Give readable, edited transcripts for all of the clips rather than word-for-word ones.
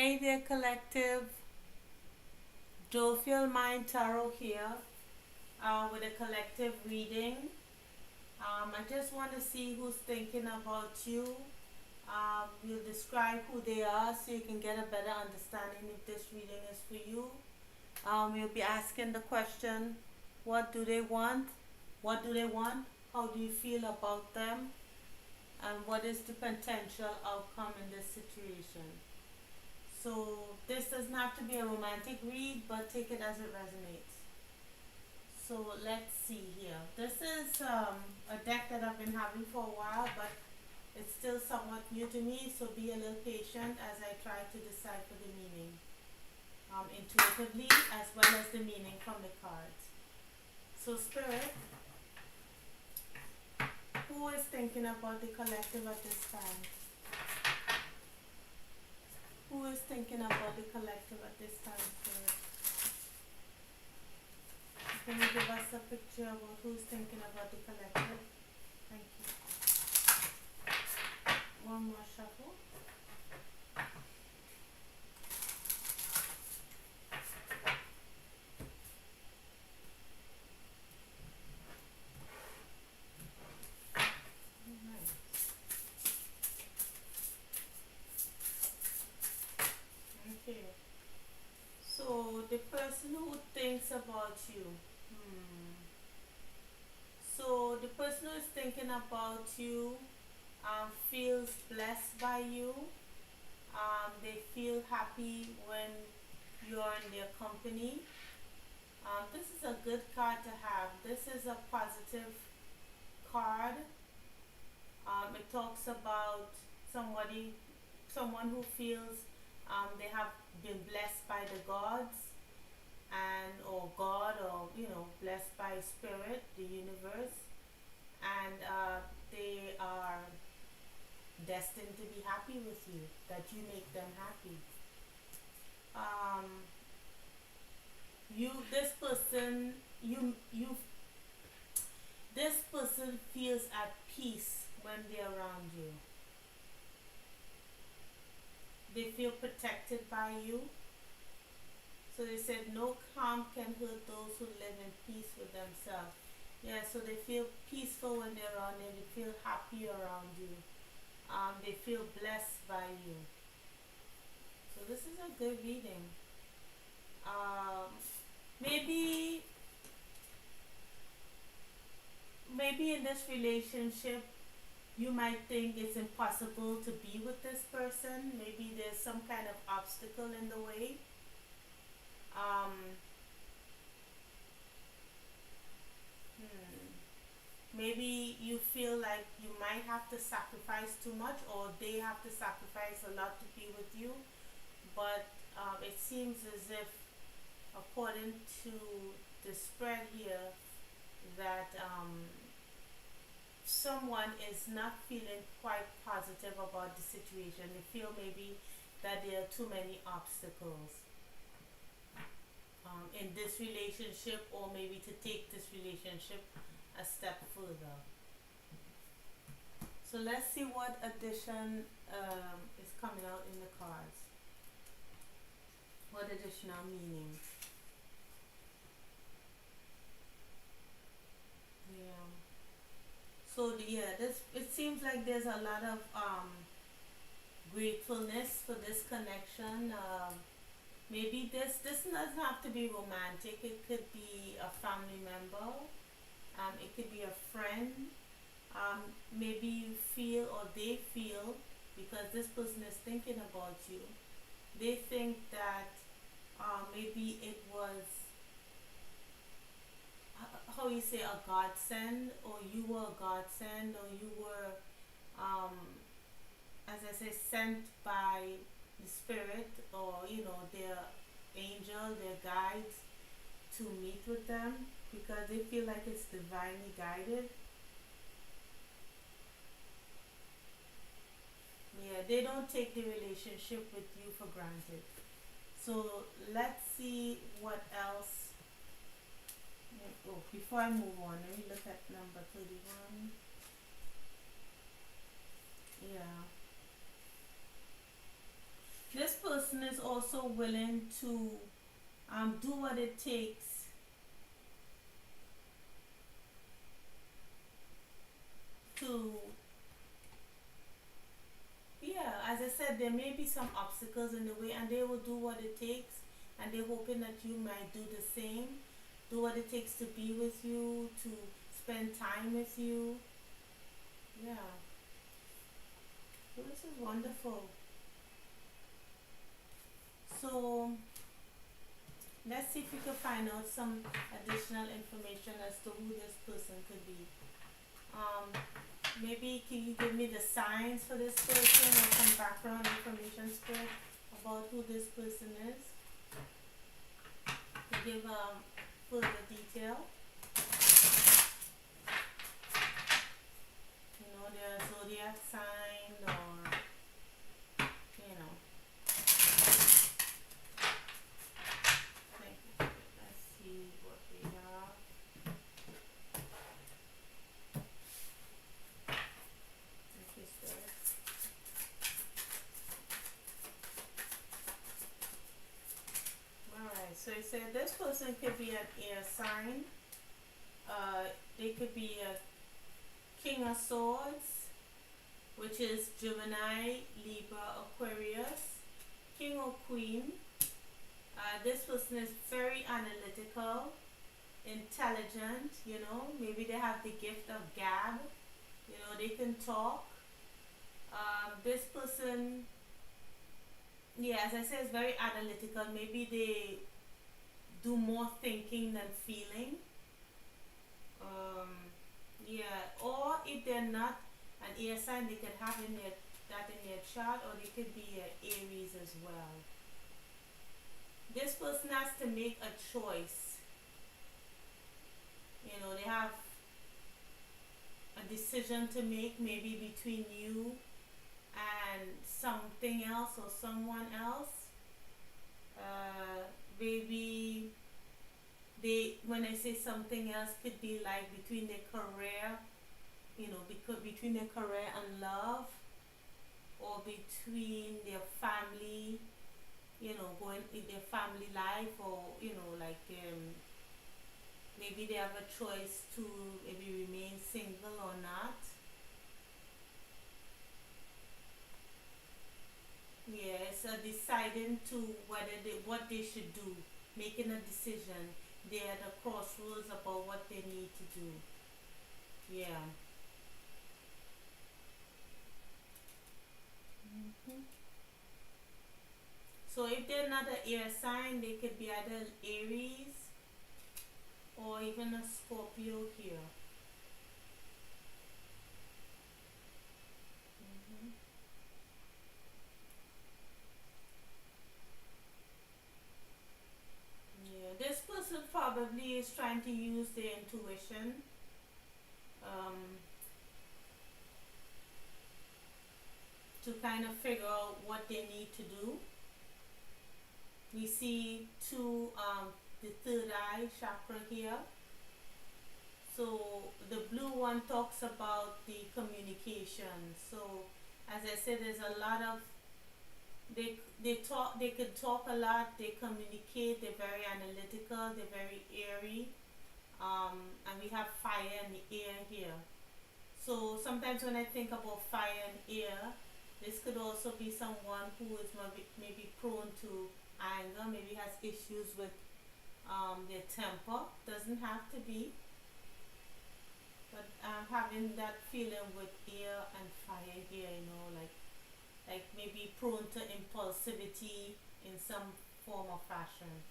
Hey there, collective. Jovial Mind Tarot here with a collective reading. I just want to see who's thinking about you. We'll describe who they are so you can get a better understanding if this reading is for you. We'll be asking the question, what do they want? What do they want? How do you feel about them? And what is the potential outcome in this situation? So this doesn't have to be a romantic read, but take it as it resonates. So let's see here. This is a deck that I've been having for a while, but it's still somewhat new to me, so be a little patient as I try to decipher the meaning intuitively, as well as the meaning from the cards. So Spirit, who is thinking about the collective at this time? Who is thinking about the collective at this time, Spirit? Can you give us a picture about who's thinking about the collective? Thank you. One more shuffle. Alright. Okay. So the person who thinks about you. So the person who is thinking about you feels blessed by you. They feel happy when you're in their company. This is a good card to have. This is a positive card. It talks about someone who feels they have been blessed by the gods and or God, or blessed by spirit, the universe, and they are destined to be happy with you, that you make them happy. This person, this person feels at peace when they're around you. They feel protected by you. So they said no harm can hurt those who live in peace with themselves. Yeah, so they feel peaceful when they're around you. They feel happy around you. They feel blessed by you. So this is a good reading. Maybe in this relationship you might think it's impossible to be with this person. Maybe there's some kind of obstacle in the way. Maybe you feel like you might have to sacrifice too much, or they have to sacrifice a lot to be with you. But it seems as if, according to the spread here, that someone is not feeling quite positive about the situation. They feel maybe that there are too many obstacles in this relationship, or maybe to take this relationship a step further. So let's see what addition is coming out in the cards. What additional meaning? Yeah. So it seems like there's a lot of gratefulness for this connection. Maybe this doesn't have to be romantic. It could be a family member. It could be a friend. Maybe you feel, or they feel, because this person is thinking about you, they think that maybe it was, how you say, a godsend, or you were a godsend, or you were, as I say, sent by the spirit, or their angel, their guides, to meet with them, because they feel like it's divinely guided. Yeah, they don't take the relationship with you for granted. So let's see what else. Oh, before I move on, let me look at number 31. Yeah. This person is also willing to do what it takes to, yeah, as I said, there may be some obstacles in the way, and they will do what it takes, and they're hoping that you might do the same. Do what it takes to be with you, to spend time with you. Yeah, so this is wonderful. So let's see if we can find out some additional information as to who this person could be. Um, Maybe can you give me the signs for this person or some background information, Spirit, about who this person is? To give further detail. You know, their zodiac sign, or you know. Thank you, Spirit. Let's see what we have. Thank you, Spirit. Alright, so it said this person could be an air sign. They could be a King of Swords, which is Gemini, Libra, Aquarius, King or Queen. This person is very analytical, intelligent, you know, maybe they have the gift of gab, you know, they can talk. This person, yeah, as I said, is very analytical. Maybe they do more thinking than feeling. Um, yeah, or if they're not an air sign, they can have in their that in their chart, or they could be Aries as well. This person has to make a choice. You know, they have a decision to make, maybe between you and something else or someone else. Maybe they, when I say something else, could be like between their career, you know, between their career and love, or between their family, you know, going in their family life, or you know, like maybe they have a choice to maybe remain single or not. Yes, deciding to whether they, what they should do, making a decision. They're at a crossroads about what they need to do. Yeah. Hmm. So if they're not an air sign, they could be either Aries or even a Scorpio here. Hmm. Yeah, this person probably is trying to use their intuition, um, to kind of figure out what they need to do. We see the third eye chakra here. So the blue one talks about the communication. So as I said, there's a lot of, they talk, they could talk a lot, they communicate, they're very analytical, they're very airy. And we have fire and air here. So sometimes when I think about fire and air, this could also be someone who is maybe prone to anger, maybe has issues with their temper. Doesn't have to be, but having that feeling with air and fire here, you know, like maybe prone to impulsivity in some form or fashion.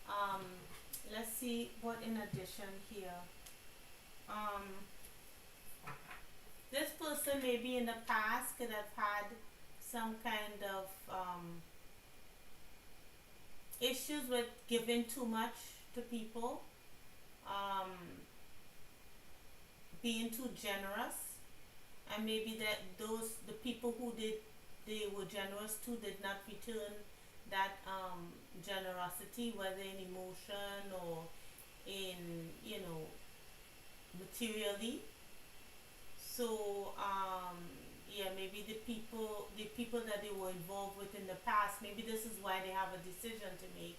Um, let's see what in addition here. Um, this person maybe in the past could have had some kind of issues with giving too much to people, um, being too generous, and maybe that those the people who did they were generous to did not return that generosity, whether in emotion or in, you know, materially. So yeah, maybe the people that they were involved with in the past, maybe this is why they have a decision to make.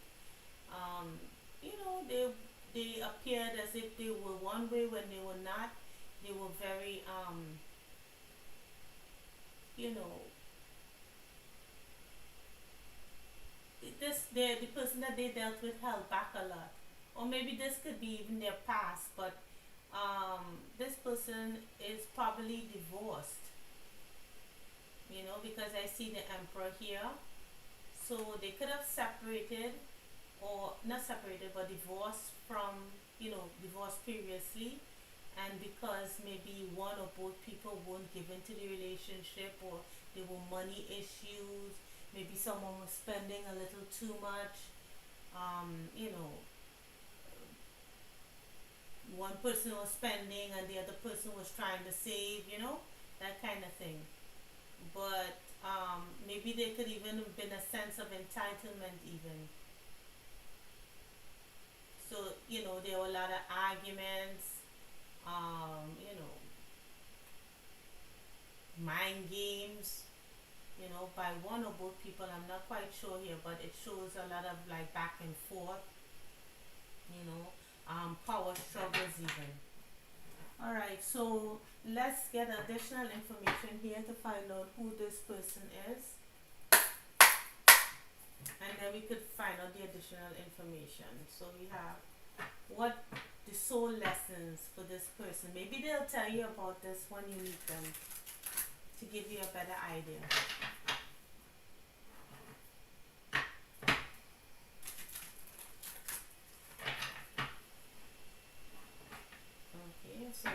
um, they appeared as if they were one way when they were not. They were very you know the person that they dealt with held back a lot. Or maybe this could be even their past, but this person is probably divorced, because I see the emperor here. So they could have separated, or not separated but divorced from, divorced previously. And because maybe one or both people weren't given to the relationship, or there were money issues, maybe someone was spending a little too much. um, you know One person was spending and the other person was trying to save, that kind of thing. But maybe there could even have been a sense of entitlement even. So, there were a lot of arguments, mind games, by one or both people. I'm not quite sure here, but it shows a lot of like back and forth, power struggles even. Alright, so let's get additional information here to find out who this person is, and then we could find out the additional information. So we have what the soul lessons for this person. Maybe they'll tell you about this when you meet them to give you a better idea. Okay, so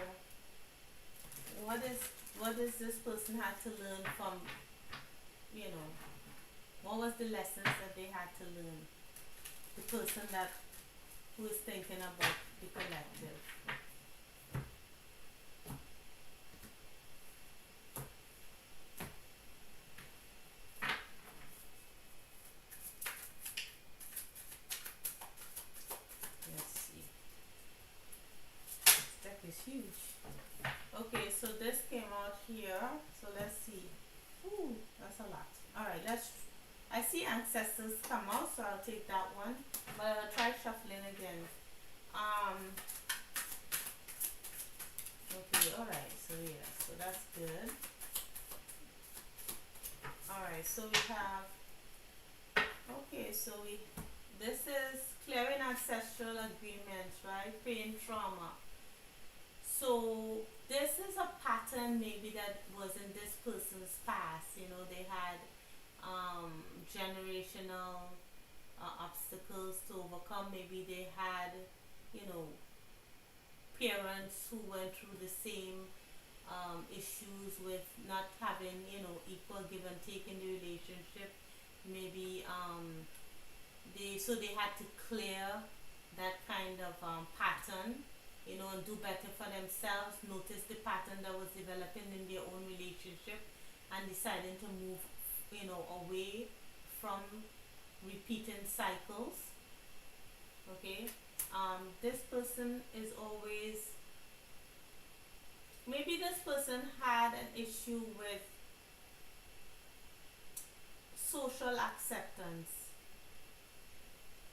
what is this person had to learn from, you know, what was the lessons that they had to learn? The person that who is thinking about the collective. Let's see. This deck is huge. Okay, so this came out here. So let's see. Ooh, that's a lot. Alright, I see ancestors come out, so I'll take that one. But I'll try shuffling again. Okay, alright, so yeah, so that's good. Alright, so we have, okay, so this is clearing ancestral agreements, right? Pain, trauma. So this is a pattern maybe that was in this person's past. They had generational obstacles to overcome. Maybe they had, you know, parents who went through the same issues with not having, equal give and take in the relationship. Maybe they had to clear that kind of pattern, and do better for themselves. Notice the pattern that was developing in their own relationship, and deciding to move, away from repeating cycles. Okay, this person is always, maybe this person had an issue with social acceptance,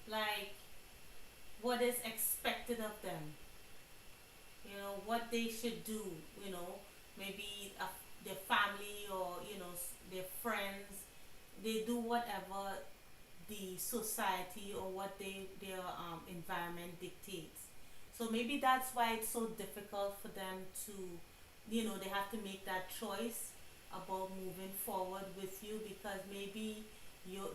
like what is expected of them, what they should do, maybe their family, or their friends, they do whatever the society or what their environment dictates. So maybe that's why it's so difficult for them to, they have to make that choice about moving forward with you, because maybe your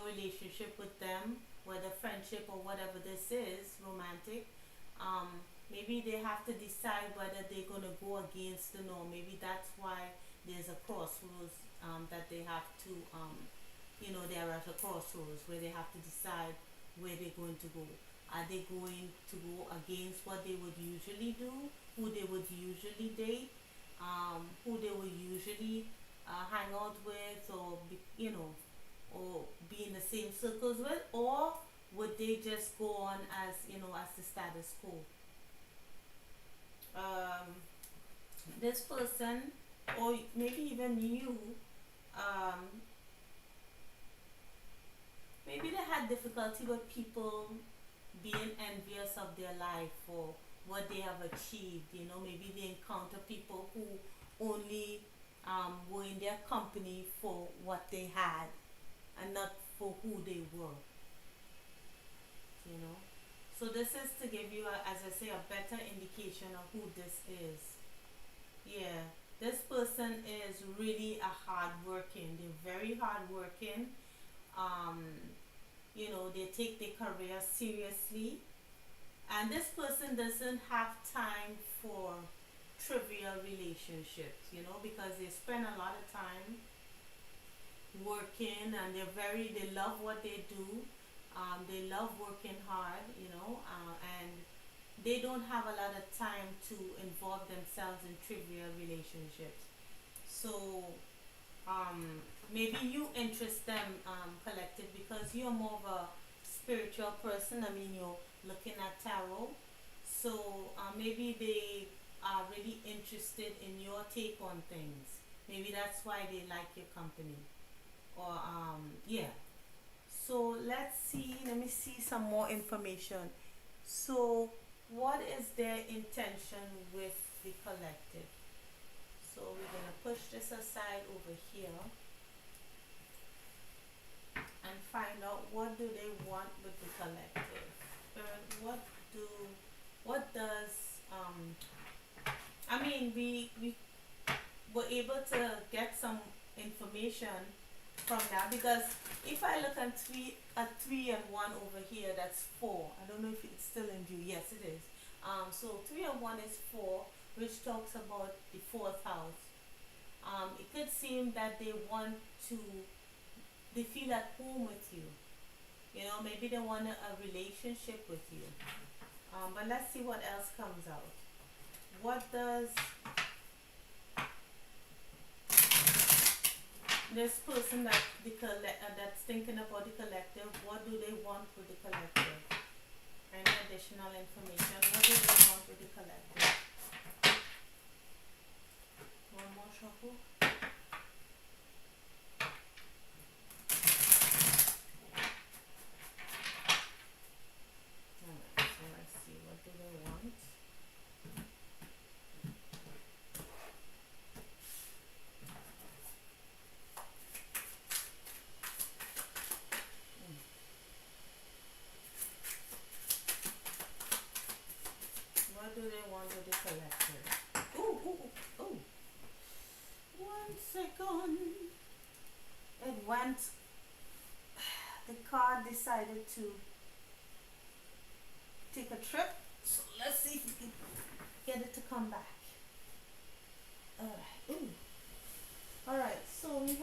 relationship with them, whether friendship or whatever this is, romantic, maybe they have to decide whether they're going to go against the norm. Maybe that's why there's a crossroads, that they have to, they're at a crossroads where they have to decide where they're going to go. Are they going to go against what they would usually do, who they would usually date, who they would usually hang out with, or or be in the same circles with, or would they just go on as, as the status quo? This person or maybe even you, um, maybe they had difficulty with people being envious of their life or what they have achieved. You know, maybe they encounter people who only were in their company for what they had and not for who they were. You know, so this is to give you, as I say, a better indication of who this is. Yeah, this person is really a hard working. They're very hard working. Um, you know, they take their career seriously, and this person doesn't have time for trivial relationships, you know, because they spend a lot of time working, and they love what they do. They love working hard, you know, and they don't have a lot of time to involve themselves in trivial relationships. So maybe you interest them, collective, because you're more of a spiritual person. I mean, you're looking at tarot, so maybe they are really interested in your take on things. Maybe that's why they like your company. Or yeah. So let's see. Let me see some more information. So, what is their intention with the collective? So we're gonna push this aside over here and find out what do they want with the collective. What do what does I mean we were able to get some information from that, because if I look at 3 and 1 over here, that's 4. I don't know if it's still in view. Yes, it is. So 3 and 1 is 4, which talks about the fourth house. It could seem that they feel at home with you. You know, maybe they want a relationship with you. But let's see what else comes out. What does this person that's thinking about the collective, what do they want with the collective? Any additional information? What do they want with the collective? One more shuffle. Alright, so let's see. What do they want? What do they want with the collective? Ooh, ooh, ooh, ooh. 1 second. It went. The card decided to take a trip. So let's see if we can get it to come back. Alright. Ooh. Alright, so we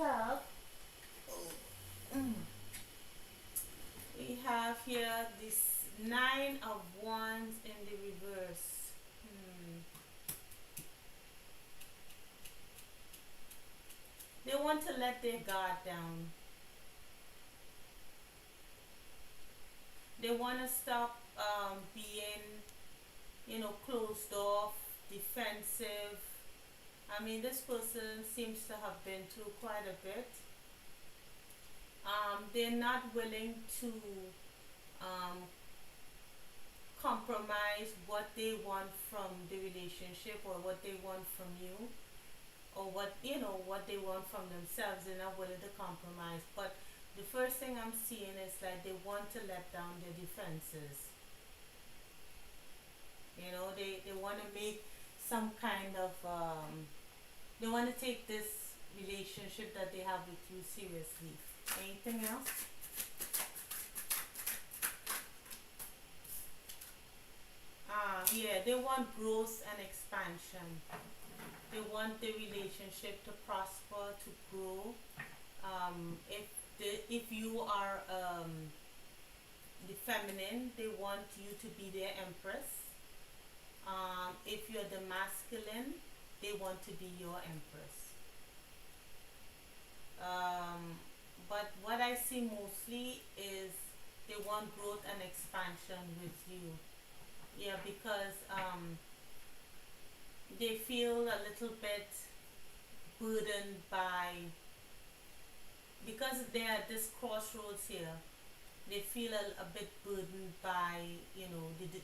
have here this 9 of Wands in the reverse. They want to let their guard down. They want to stop being, you know, closed off, defensive. I mean, this person seems to have been through quite a bit. They're not willing to um, compromise what they want from the relationship, or what they want from you, or what they want from themselves. They're not willing to compromise. But the first thing I'm seeing is that they want to let down their defenses. You know, they want to make some kind of they want to take this relationship that they have with you seriously. Anything else? Yeah, they want growth and expansion. They want the relationship to prosper, to grow. If you are the feminine, they want you to be their empress. If you're the masculine, they want to be your empress. But what I see mostly is they want growth and expansion with you. Yeah, because they feel a little bit burdened by, because they're at this crossroads here, they feel a bit burdened by,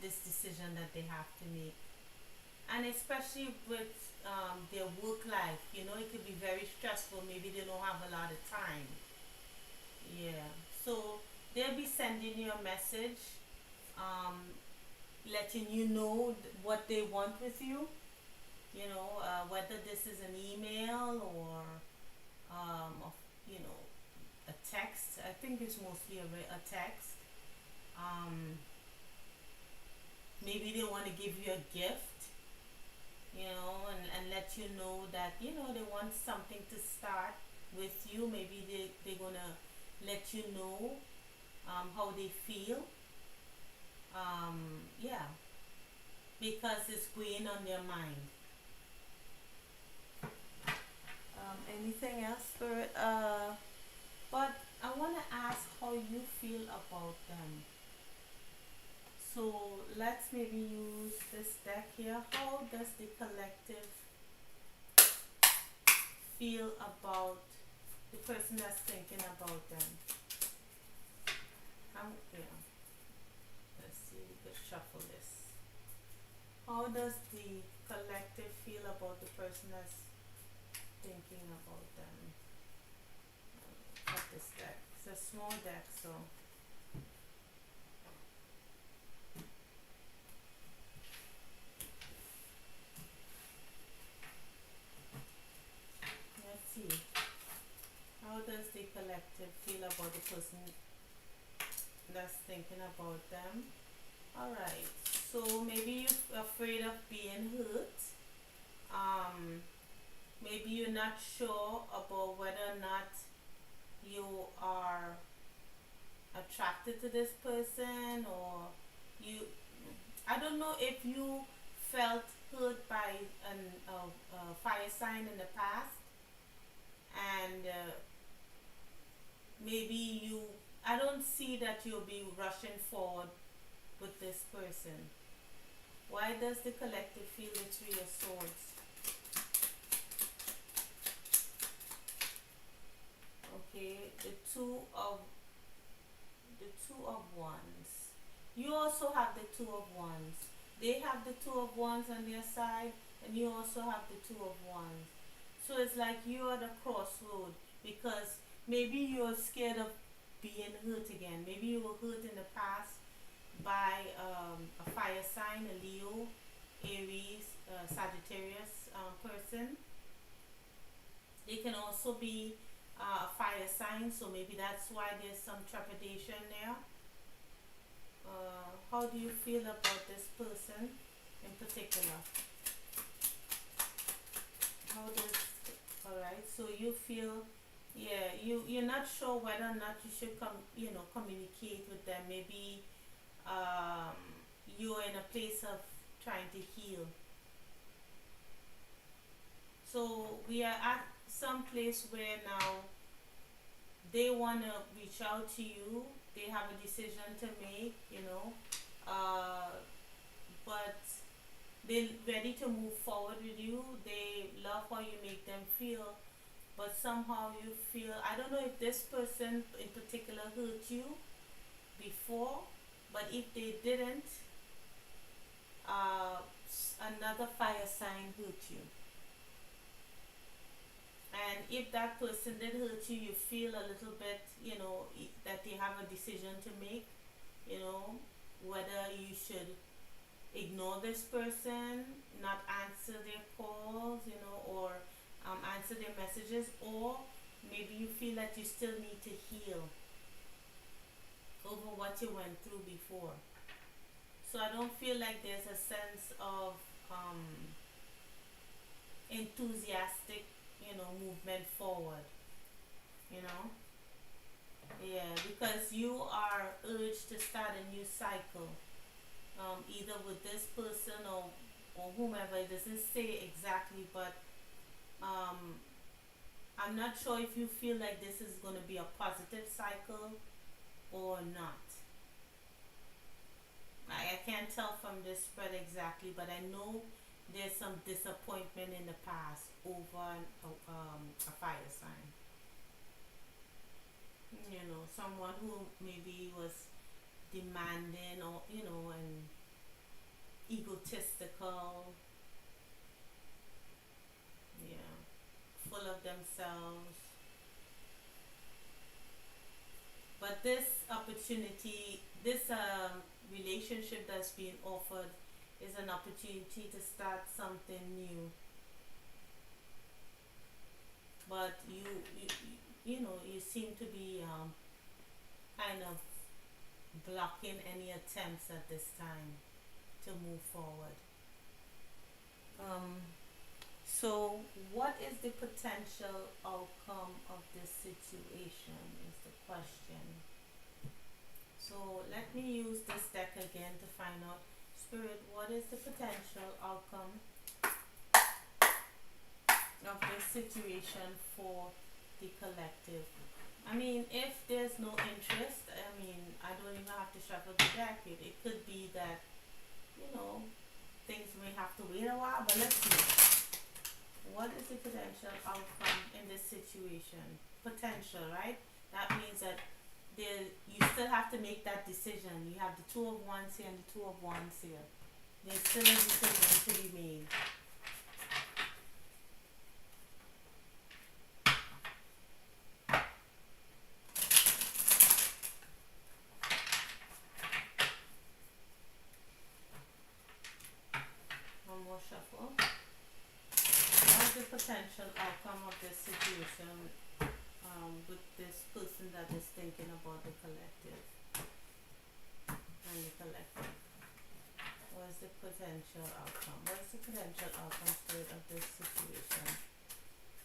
this decision that they have to make. And especially with their work life, it could be very stressful. Maybe they don't have a lot of time. Yeah. So they'll be sending you a message, um, letting you know what they want with you. Whether this is an email or, of, a text. I think it's mostly a text. Um, Maybe they want to give you a gift, and let you know that, they want something to start with you. Maybe they're going to let you know how they feel. Yeah, because it's weighing on their mind. Anything else, Spirit? But I want to ask how you feel about them. So let's maybe use this deck here. How does the collective feel about the person that's thinking about them? Yeah. Let's see, we could shuffle this. How does the collective feel about the person that's thinking about them? Cut this deck. It's a small deck, so. Let's see. How does the collective feel about the person that's thinking about them? Alright, so maybe you're afraid of being hurt. Maybe you're not sure about whether or not you are attracted to this person, or you, I don't know if you felt hurt by a fire sign in the past, and maybe I don't see that you'll be rushing forward with this person. Why does the collective feel the Three of Swords? Okay, the two of wands. You also have the Two of Wands. They have the Two of Wands on their side, and you also have the Two of Wands. So it's like you're at a crossroad, because maybe you're scared of being hurt again. Maybe you were hurt in the past by a fire sign, a Leo, Aries, Sagittarius person. They can also be a fire sign, so maybe that's why there's some trepidation there. How do you feel about this person in particular? Alright, so you feel, yeah, you're not sure whether or not you should communicate with them. Maybe you're in a place of trying to heal. So we are at some place where now they want to reach out to you. They have a decision to make, but they're ready to move forward with you. They love how you make them feel, but somehow you feel, I don't know if this person in particular hurt you before, but if they didn't, another fire sign hurt you. And if that person did hurt you, you feel a little bit, that they have a decision to make, whether you should ignore this person, not answer their calls, or answer their messages, or maybe you feel that you still need to heal over what you went through before. So I don't feel like there's a sense of enthusiastic, movement forward, yeah, because you are urged to start a new cycle, either with this person or whomever. It doesn't say exactly, but I'm not sure if you feel like this is going to be a positive cycle or not. I can't tell from this spread exactly, but I know there's some disappointment in the past over a fire sign. You know, someone who maybe was demanding or, and egotistical, yeah, full of themselves. But this opportunity, this relationship that's being offered is an opportunity to start something new. But you seem to be kind of blocking any attempts at this time to move forward. Um, so, what is the potential outcome of this situation? Is the question. So, let me use this deck again to find out, Spirit, what is the potential outcome of this situation for the collective? I mean, if there's no interest, I mean, I don't even have to shuffle the deck. It could be that, you know, things may have to wait a while, but let's see. What is the potential outcome in this situation? Potential, right? That means that you still have to make that decision. You have the two of wands here and the two of wands here. There's still a decision to be made. One more shuffle. What is the potential outcome of this situation with this person that is thinking about the collective and the collective? What is the potential outcome? What is the potential outcome spirit of this situation?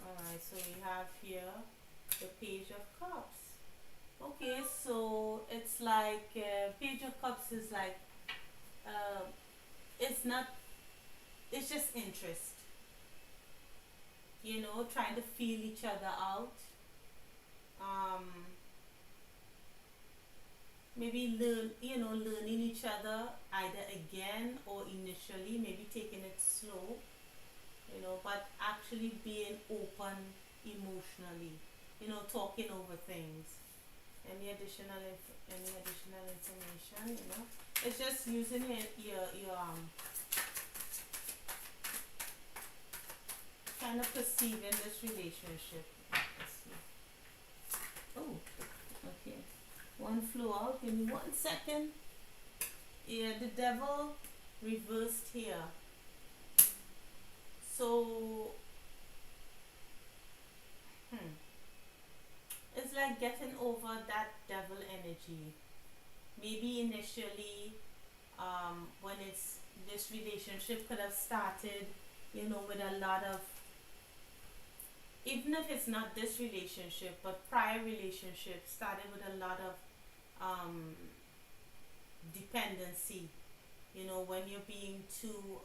Alright, so we have here the Page of Cups. Okay, so it's like Page of Cups is like uh, it's not, it's just interest, trying to feel each other out. Um, maybe learning each other either again or initially, maybe taking it slow, but actually being open emotionally, talking over things. Any additional information, it's just using your kind of perceiving this relationship. Let's see. Oh, okay. One flew out. Give me 1 second. Yeah, the devil reversed here. So, it's like getting over that devil energy. Maybe initially, when it's this relationship could have started, with a lot of, even if it's not this relationship, but prior relationships started with a lot of dependency. When you're being too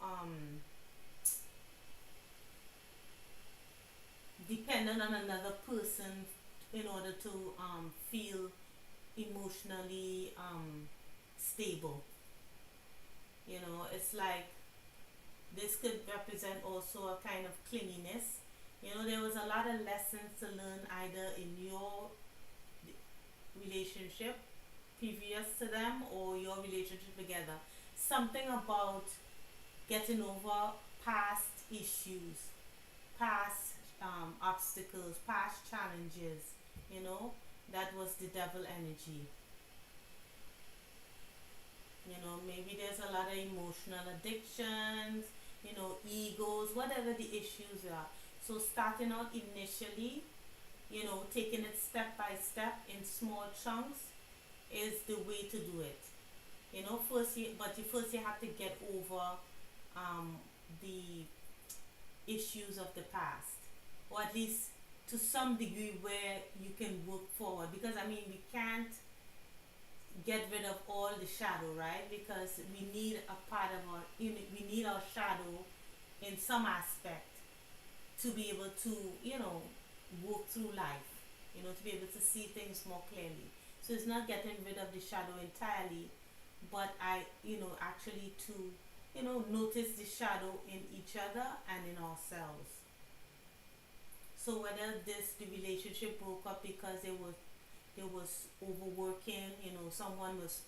dependent on another person in order to feel emotionally stable. It's like this could represent also a kind of clinginess. There was a lot of lessons to learn either in your relationship previous to them or your relationship together. Something about getting over past issues, past obstacles, past challenges, that was the devil energy. Maybe there's a lot of emotional addictions, egos, whatever the issues are. So starting out initially, taking it step by step in small chunks is the way to do it. First you have to get over um, the issues of the past, or at least to some degree where you can work forward. Because I mean, we can't get rid of all the shadow, right? Because we need a part of our, we need our shadow in some aspect to be able to, walk through life, to be able to see things more clearly. So it's not getting rid of the shadow entirely, but actually to notice the shadow in each other and in ourselves. So whether the relationship broke up because they was overworking, someone was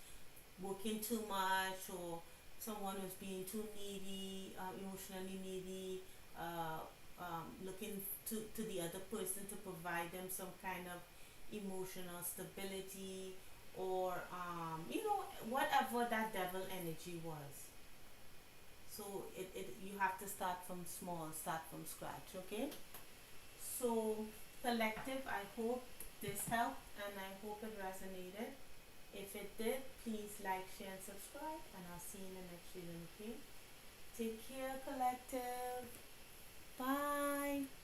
working too much, or someone was being too needy, emotionally needy, looking to the other person to provide them some kind of emotional stability, or whatever that devil energy was. So you have to start from small, start from scratch, okay? So, collective, I hope this helped and I hope it resonated. If it did, please like, share, and subscribe, and I'll see you in the next video, okay? Take care, collective. Bye.